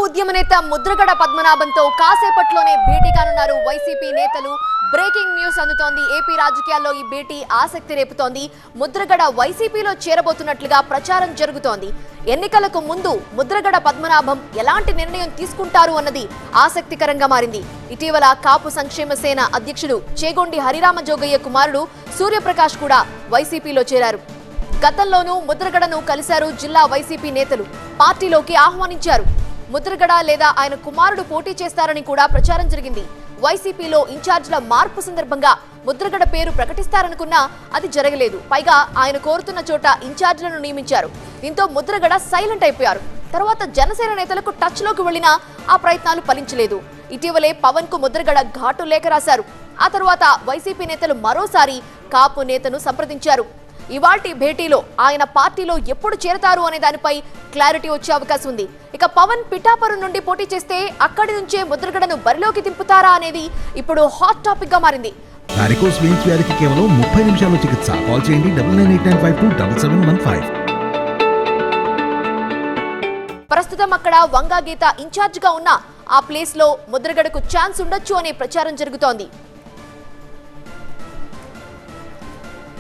ఉద్యమ నేత ముద్రగడ పద్మనాభంతో కాసేపట్లోనే భేటీ కానున్నారు వైసీపీ నేతలు. బ్రేకింగ్ న్యూస్ అందుతోంది. ఏపీ రాజకీయాల్లో ఈ భేటీ ఆసక్తి రేపుతోంది. ముద్రగడ వైసీపీలో చేరబోతున్నట్లుగా ప్రచారం జరుగుతోంది. ఎన్నికలకు ముందు ముద్రగడ పద్మనాభం ఎలాంటి నిర్ణయం తీసుకుంటారు అన్నది ఆసక్తికరంగా మారింది. ఇటీవల కాపు సంక్షేమ సేన అధ్యక్షుడు చేగొండి హరిరామ జోగయ్య కుమారుడు సూర్యప్రకాష్ కూడా వైసీపీలో చేరారు. గతంలోనూ ముద్రగడను కలిశారు జిల్లా వైసీపీ నేతలు. పార్టీలోకి ఆహ్వానించారు. ముద్రగడ లేదా ఆయన కుమారుడు పోటీ చేస్తారని కూడా ప్రచారం జరిగింది. వైసీపీలో ఇన్ఛార్జ్ల మార్పు సందర్భంగా ముద్రగడ పేరు ప్రకటిస్తారనుకున్నా అది జరగలేదు. పైగా ఆయన కోరుతున్న చోట ఇన్ఛార్జ్లను నియమించారు. దీంతో ముద్రగడ సైలెంట్ అయిపోయారు. తర్వాత జనసేన నేతలకు టచ్ లోకి వెళ్లినా ఆ ప్రయత్నాలు ఫలించలేదు. ఇటీవలే పవన్ కు ముద్రగడ ఘాటు లేఖ రాశారు. ఆ తర్వాత వైసీపీ నేతలు మరోసారి కాపు నేతను సంప్రదించారు. ఇవాల్టి భేటీలో ఆయన పార్టీలో ఎప్పుడు చేరతారు అనే దానిపై క్లారిటీ వచ్చే అవకాశం ఉంది. ఇక పవన్ పిఠాపురం నుండి పోటీ చేస్తే అక్కడి నుంచే ముద్రగడను బరిలోకి దింపుతారా అనేది ఇప్పుడు హాట్ టాపిక్ గా మారింది. వారికోస్ వెయిన్స్ వ్యాధికి కేవలం 30 నిమిషాల్లో చికిత్స. కాల్ చేయండి 9989527715. ప్రస్తుతం అక్కడ వంగా గీత ఇన్ఛార్జ్ గా ఉన్న ఆ ప్లేస్ లో ముద్రగడకు ఛాన్స్ ఉండొచ్చు అనే ప్రచారం జరుగుతోంది.